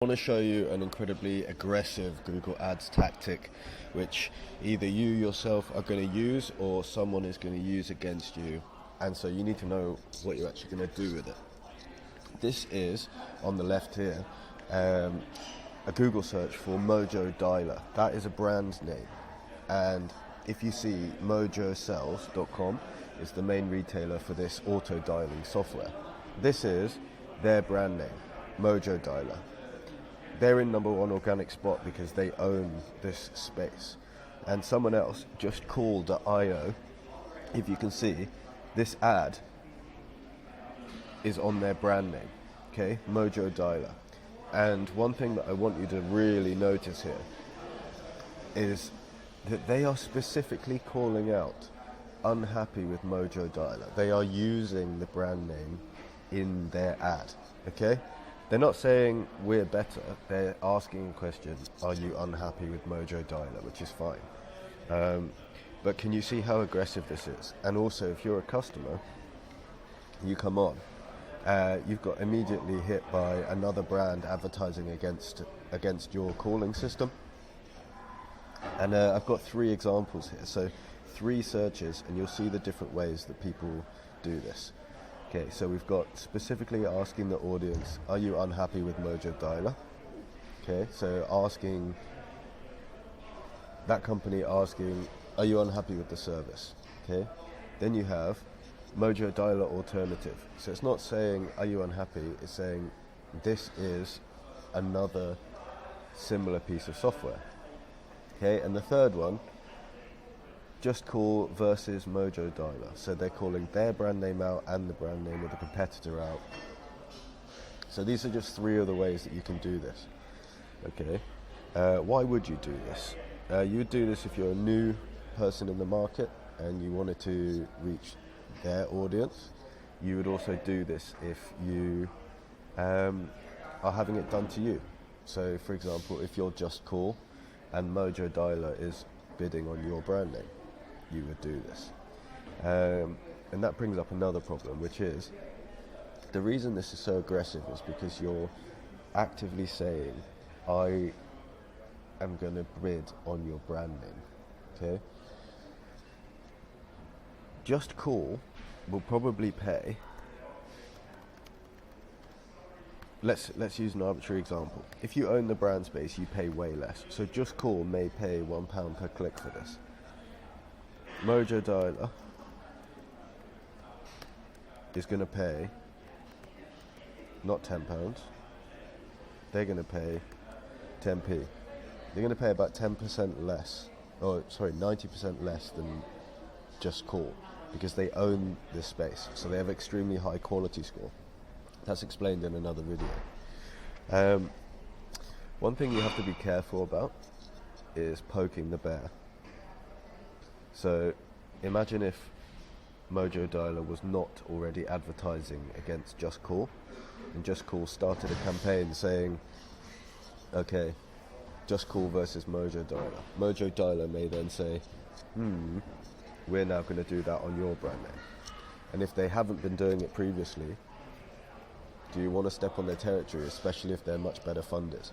I want to show you an incredibly aggressive Google Ads tactic which either you yourself are going to use or someone is going to use against you, and so you need to know what you're actually going to do with it. This is, on the left here, a Google search for Mojo Dialer. That is a brand name, and if you see mojosells.com is the main retailer for this auto dialing software. This is their brand name, Mojo Dialer. They're in #1 organic spot because they own this space. And someone else, justcall.io, if you can see, this ad is on their brand name, okay, Mojo Dialer. And one thing that I want you to really notice here is that they are specifically calling out unhappy with Mojo Dialer. They are using the brand name in their ad, okay? They're not saying we're better, they're asking a question, are you unhappy with Mojo Dialer, which is fine. But can you see how aggressive this is? And also, if you're a customer, you come on, you've got immediately hit by another brand advertising against your calling system. And I've got 3 examples here, so 3 searches, and you'll see the different ways that people do this. Okay, so we've got specifically asking the audience, are you unhappy with Mojo Dialer? Okay, so asking that company, asking, are you unhappy with the service? Okay, then you have Mojo Dialer alternative. So it's not saying, are you unhappy? It's saying, this is another similar piece of software. Okay, and the third one, Just Call versus Mojo Dialer. So they're calling their brand name out and the brand name of the competitor out. So these are just 3 of the ways that you can do this. Okay, why would you do this? You would do this if you're a new person in the market and you wanted to reach their audience. You would also do this if you are having it done to you. So for example, if you're Just Call and Mojo Dialer is bidding on your brand name, you would do this. And that brings up another problem, which is the reason this is so aggressive is because you're actively saying, I am going to bid on your brand name. Okay? Just Call will probably pay. Let's use an arbitrary example. If you own the brand space, you pay way less. So Just Call may pay £1 per click for this. Mojo Dialer is going to pay not £10. They're going to pay 10p. They're going to pay about 10% less, 90% less than Just Call, because they own this space. So they have extremely high quality score. That's explained in another video. One thing you have to be careful about is poking the bear. So imagine if Mojo Dialer was not already advertising against Just Call, and Just Call started a campaign saying, okay, Just Call versus Mojo Dialer. Mojo Dialer may then say, we're now going to do that on your brand name. And if they haven't been doing it previously, do you want to step on their territory, especially if they're much better funded?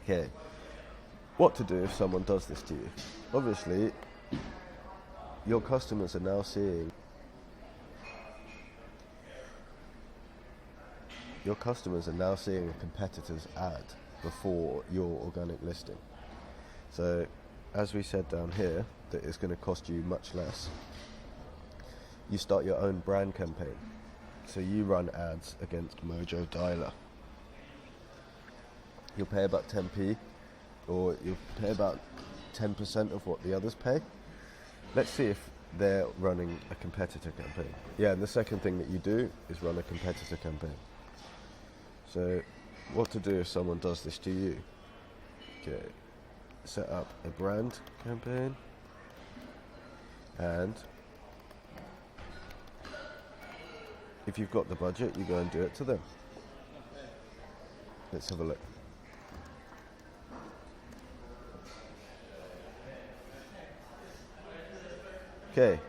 Okay, what to do if someone does this to you? Obviously, your customers are now seeing a competitor's ad before your organic listing. So, as we said down here, that it's going to cost you much less. You start your own brand campaign. So you run ads against Mojo Dialer. You'll pay about 10p, or you'll pay about 10% of what the others pay. Let's see if they're running a competitor campaign. Yeah, and the second thing that you do is run a competitor campaign. So what to do if someone does this to you? Okay, set up a brand campaign, and if you've got the budget, you go and do it to them. Let's have a look. Okay,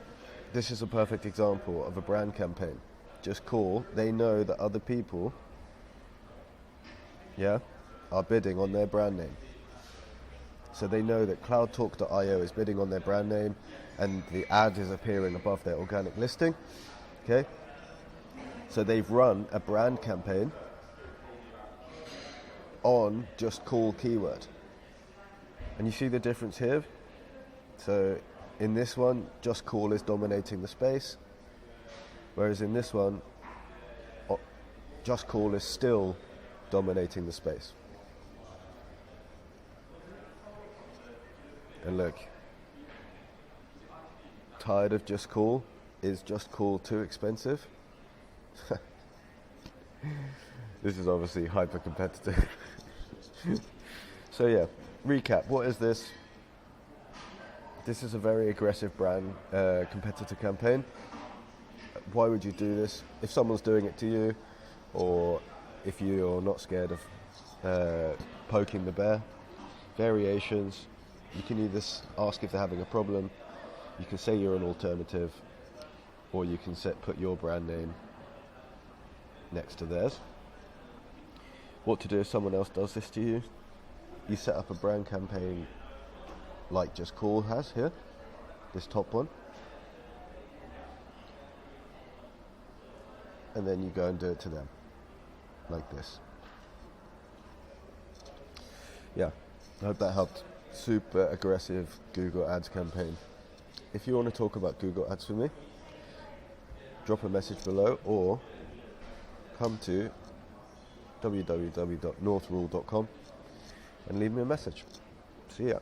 this is a perfect example of a brand campaign. Just Call, they know that other people yeah, are bidding on their brand name. So they know that cloudtalk.io is bidding on their brand name and the ad is appearing above their organic listing. Okay? So they've run a brand campaign on just call keyword. And you see the difference here? So in this one, just call is dominating the space, whereas in this one, just call is still dominating the space. And look, tired of just call? Is just call too expensive? This is obviously hyper competitive. So yeah, recap. What is this? This is a very aggressive brand competitor campaign. Why would you do this? If someone's doing it to you, or if you're not scared of poking the bear, variations. You can either ask if they're having a problem, you can say you're an alternative, or you can put your brand name next to theirs. What to do if someone else does this to you? You set up a brand campaign like Just Call has here, this top one, and then you go and do it to them, like this. Yeah, I hope that helped. Super aggressive Google Ads campaign. If you want to talk about Google Ads with me, drop a message below or come to www.northrule.com and leave me a message. See ya.